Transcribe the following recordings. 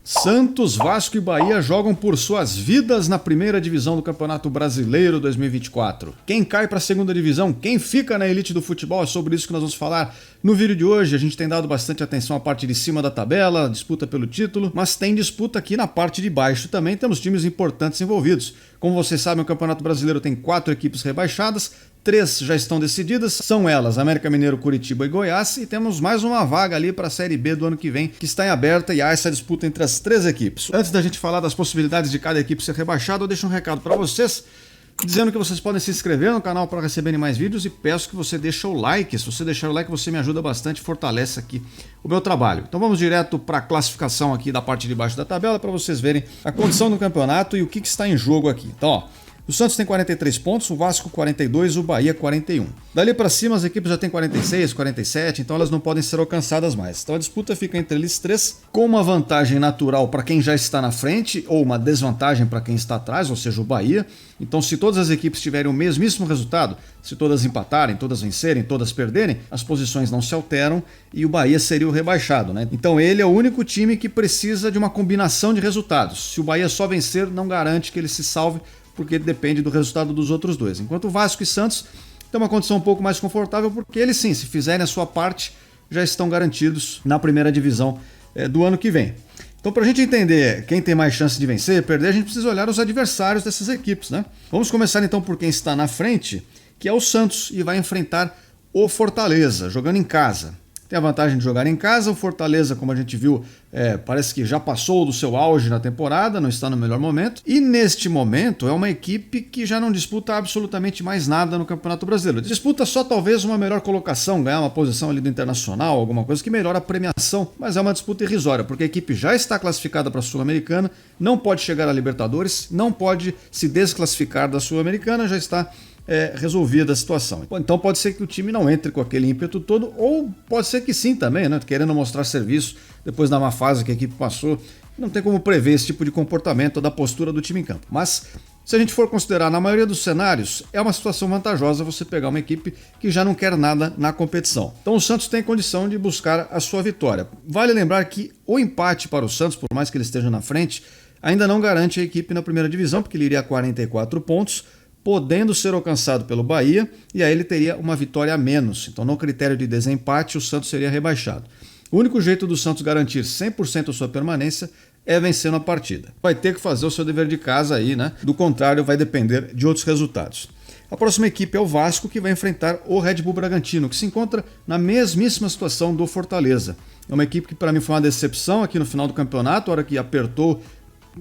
Santos, Vasco e Bahia jogam por suas vidas na primeira divisão do Campeonato Brasileiro 2024. Quem cai para a segunda divisão, quem fica na elite do futebol, é sobre isso que nós vamos falar no vídeo de hoje. A gente tem dado bastante atenção à parte de cima da tabela, disputa pelo título, mas tem disputa aqui na parte de baixo também, temos times importantes envolvidos. Como vocês sabem, o Campeonato Brasileiro tem 4 equipes rebaixadas, 3 já estão decididas, são elas América Mineiro, Curitiba e Goiás, e temos mais uma vaga ali para a Série B do ano que vem, que está em aberta e há essa disputa entre as 3 equipes. Antes da gente falar das possibilidades de cada equipe ser rebaixada, eu deixo um recado para vocês, dizendo que vocês podem se inscrever no canal para receberem mais vídeos e peço que você deixe o like. Se você deixar o like, você me ajuda bastante, fortalece aqui o meu trabalho. Então vamos direto para a classificação aqui da parte de baixo da tabela para vocês verem a condição do campeonato e o que está em jogo aqui. Então, ó, o Santos tem 43 pontos, o Vasco 42, o Bahia 41. Dali para cima as equipes já têm 46, 47, então elas não podem ser alcançadas mais. Então a disputa fica entre eles 3, com uma vantagem natural para quem já está na frente ou uma desvantagem para quem está atrás, ou seja, o Bahia. Então se todas as equipes tiverem o mesmíssimo resultado, se todas empatarem, todas vencerem, todas perderem, as posições não se alteram e o Bahia seria o rebaixado, né? Então ele é o único time que precisa de uma combinação de resultados. Se o Bahia só vencer, não garante que ele se salve, porque depende do resultado dos outros dois. Enquanto o Vasco e Santos têm uma condição um pouco mais confortável, porque eles sim, se fizerem a sua parte, já estão garantidos na primeira divisão do ano que vem. Então, para a gente entender quem tem mais chance de vencer, perder, a gente precisa olhar os adversários dessas equipes, né? Vamos começar então por quem está na frente, que é o Santos, e vai enfrentar o Fortaleza, jogando em casa. Tem a vantagem de jogar em casa, o Fortaleza, como a gente viu, parece que já passou do seu auge na temporada, não está no melhor momento. E neste momento é uma equipe que já não disputa absolutamente mais nada no Campeonato Brasileiro. Disputa só talvez uma melhor colocação, ganhar uma posição ali do Internacional, alguma coisa que melhora a premiação, mas é uma disputa irrisória, porque a equipe já está classificada para a Sul-Americana, não pode chegar à Libertadores, não pode se desclassificar da Sul-Americana, já está resolvida a situação. Então pode ser que o time não entre com aquele ímpeto todo, ou pode ser que sim também, né? Querendo mostrar serviço depois da má fase que a equipe passou. Não tem como prever esse tipo de comportamento ou da postura do time em campo. Mas se a gente for considerar na maioria dos cenários, é uma situação vantajosa você pegar uma equipe que já não quer nada na competição. Então o Santos tem condição de buscar a sua vitória. Vale lembrar que o empate para o Santos, por mais que ele esteja na frente, ainda não garante a equipe na primeira divisão, porque ele iria a 44 pontos, podendo ser alcançado pelo Bahia, e aí ele teria uma vitória a menos. Então, no critério de desempate, o Santos seria rebaixado. O único jeito do Santos garantir 100% a sua permanência é vencendo a partida. Vai ter que fazer o seu dever de casa aí, né? Do contrário, vai depender de outros resultados. A próxima equipe é o Vasco, que vai enfrentar o Red Bull Bragantino, que se encontra na mesmíssima situação do Fortaleza. É uma equipe que para mim foi uma decepção aqui no final do campeonato, a hora que apertou,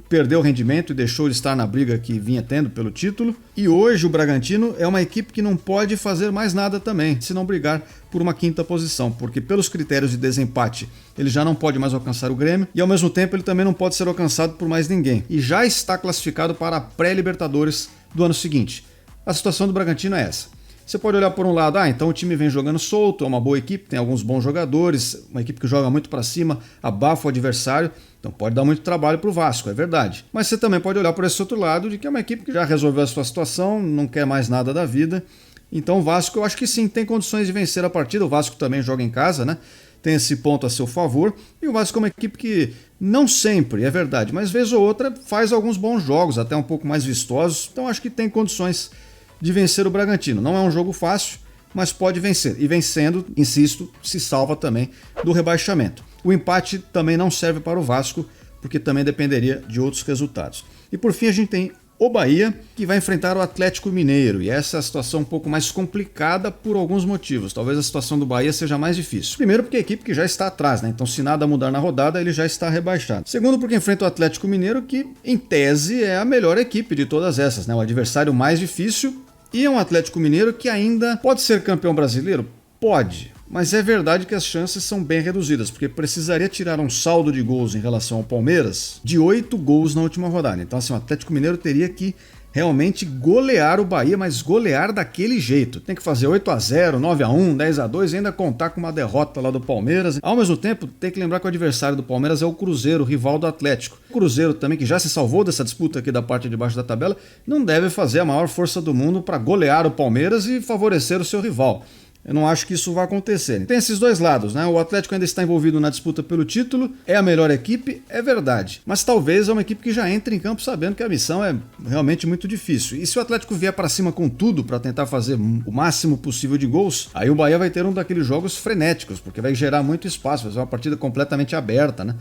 perdeu o rendimento e deixou de estar na briga que vinha tendo pelo título. E hoje o Bragantino é uma equipe que não pode fazer mais nada também, se não brigar por uma 5ª posição, porque pelos critérios de desempate ele já não pode mais alcançar o Grêmio e ao mesmo tempo ele também não pode ser alcançado por mais ninguém. E já está classificado para a pré-Libertadores do ano seguinte. A situação do Bragantino é essa. Você pode olhar por um lado, então o time vem jogando solto, é uma boa equipe, tem alguns bons jogadores, uma equipe que joga muito para cima, abafa o adversário, então pode dar muito trabalho para o Vasco, é verdade. Mas você também pode olhar por esse outro lado, de que é uma equipe que já resolveu a sua situação, não quer mais nada da vida. Então o Vasco, eu acho que sim, tem condições de vencer a partida, o Vasco também joga em casa, né? Tem esse ponto a seu favor, e o Vasco é uma equipe que não sempre, é verdade, mas vez ou outra faz alguns bons jogos, até um pouco mais vistosos, então acho que tem condições de vencer o Bragantino. Não é um jogo fácil, mas pode vencer. E vencendo, insisto, se salva também do rebaixamento. O empate também não serve para o Vasco, porque também dependeria de outros resultados. E por fim a gente tem o Bahia, que vai enfrentar o Atlético Mineiro. E essa é a situação um pouco mais complicada por alguns motivos. Talvez a situação do Bahia seja mais difícil. Primeiro porque a equipe que já está atrás, né? Então se nada mudar na rodada, ele já está rebaixado. Segundo porque enfrenta o Atlético Mineiro, que em tese é a melhor equipe de todas essas, né? O adversário mais difícil. E é um Atlético Mineiro que ainda pode ser campeão brasileiro? Pode. Mas é verdade que as chances são bem reduzidas, porque precisaria tirar um saldo de gols em relação ao Palmeiras de 8 gols na última rodada. Então assim, o Atlético Mineiro teria que realmente golear o Bahia, mas golear daquele jeito. Tem que fazer 8-0, 9-1, 10-2 e ainda contar com uma derrota lá do Palmeiras. Ao mesmo tempo, tem que lembrar que o adversário do Palmeiras é o Cruzeiro, o rival do Atlético. O Cruzeiro também, que já se salvou dessa disputa aqui da parte de baixo da tabela, não deve fazer a maior força do mundo para golear o Palmeiras e favorecer o seu rival. Eu não acho que isso vai acontecer. Tem esses dois lados, né? O Atlético ainda está envolvido na disputa pelo título, é a melhor equipe, é verdade. Mas talvez é uma equipe que já entre em campo sabendo que a missão é realmente muito difícil. E se o Atlético vier para cima com tudo para tentar fazer o máximo possível de gols, aí o Bahia vai ter um daqueles jogos frenéticos, porque vai gerar muito espaço, vai ser uma partida completamente aberta, né?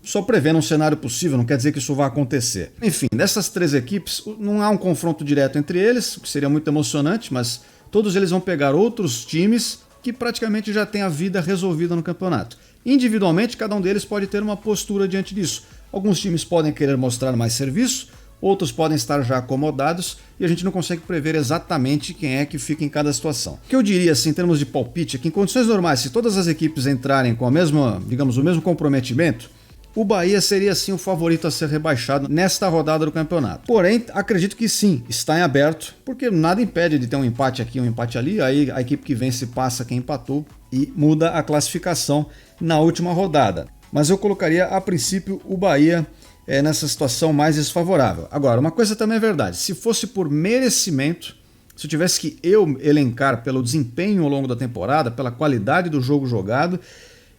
Só prevendo um cenário possível, não quer dizer que isso vai acontecer. Enfim, dessas três equipes, não há um confronto direto entre eles, o que seria muito emocionante, mas todos eles vão pegar outros times que praticamente já têm a vida resolvida no campeonato. Individualmente, cada um deles pode ter uma postura diante disso. Alguns times podem querer mostrar mais serviço, outros podem estar já acomodados e a gente não consegue prever exatamente quem é que fica em cada situação. O que eu diria, assim, em termos de palpite, é que em condições normais, se todas as equipes entrarem com a mesma, digamos, o mesmo comprometimento, o Bahia seria sim o favorito a ser rebaixado nesta rodada do campeonato. Porém, acredito que sim, está em aberto, porque nada impede de ter um empate aqui, um empate ali, aí a equipe que vence passa quem empatou e muda a classificação na última rodada. Mas eu colocaria a princípio o Bahia nessa situação mais desfavorável. Agora, uma coisa também é verdade, se fosse por merecimento, se eu tivesse que elencar pelo desempenho ao longo da temporada, pela qualidade do jogo jogado,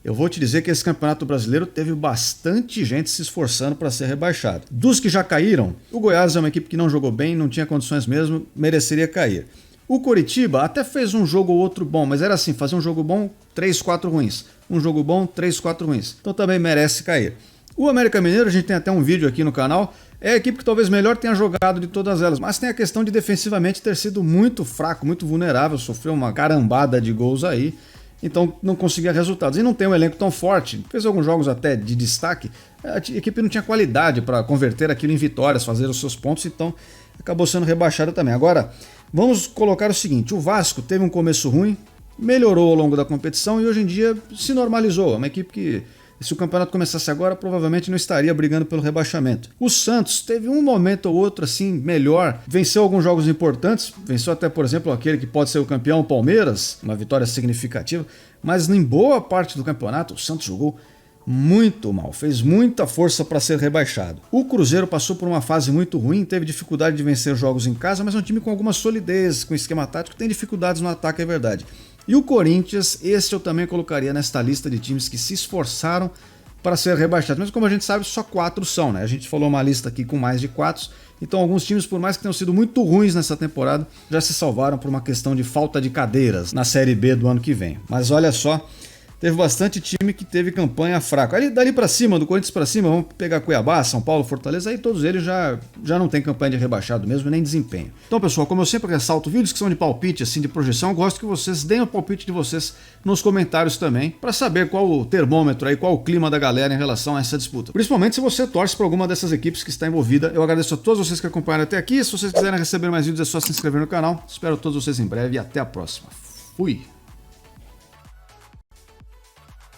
eu vou te dizer que esse Campeonato Brasileiro teve bastante gente se esforçando para ser rebaixado. Dos que já caíram, o Goiás é uma equipe que não jogou bem, não tinha condições mesmo, mereceria cair. O Coritiba até fez um jogo ou outro bom, mas era assim, fazer um jogo bom, 3, 4 ruins. Um jogo bom, 3, 4 ruins. Então também merece cair. O América Mineiro, a gente tem até um vídeo aqui no canal, é a equipe que talvez melhor tenha jogado de todas elas, mas tem a questão de defensivamente ter sido muito fraco, muito vulnerável, sofreu uma carambada de gols aí. Então não conseguia resultados. E não tem um elenco tão forte. Fez alguns jogos até de destaque. A equipe não tinha qualidade para converter aquilo em vitórias, fazer os seus pontos, então acabou sendo rebaixada também. Agora, vamos colocar o seguinte: o Vasco teve um começo ruim, melhorou ao longo da competição e hoje em dia se normalizou. É uma equipe que, se o campeonato começasse agora, provavelmente não estaria brigando pelo rebaixamento. O Santos teve um momento ou outro assim melhor, venceu alguns jogos importantes, venceu até, por exemplo, aquele que pode ser o campeão, o Palmeiras, uma vitória significativa, mas em boa parte do campeonato o Santos jogou muito mal, fez muita força para ser rebaixado. O Cruzeiro passou por uma fase muito ruim, teve dificuldade de vencer jogos em casa, mas é um time com alguma solidez, com esquema tático, tem dificuldades no ataque, é verdade. E o Corinthians, esse eu também colocaria nesta lista de times que se esforçaram para ser rebaixados. Mas como a gente sabe, só 4 são, né? A gente falou uma lista aqui com mais de 4. Então alguns times, por mais que tenham sido muito ruins nessa temporada, já se salvaram por uma questão de falta de cadeiras na Série B do ano que vem. Mas olha só, teve bastante time que teve campanha fraca. Ali, dali para cima, do Corinthians para cima, vamos pegar Cuiabá, São Paulo, Fortaleza, aí todos eles já não tem campanha de rebaixado mesmo, nem desempenho. Então, pessoal, como eu sempre ressalto, vídeos que são de palpite, assim, de projeção, eu gosto que vocês deem o palpite de vocês nos comentários também, para saber qual o termômetro aí, qual o clima da galera em relação a essa disputa. Principalmente se você torce para alguma dessas equipes que está envolvida. Eu agradeço a todos vocês que acompanharam até aqui. Se vocês quiserem receber mais vídeos, é só se inscrever no canal. Espero todos vocês em breve e até a próxima. Fui!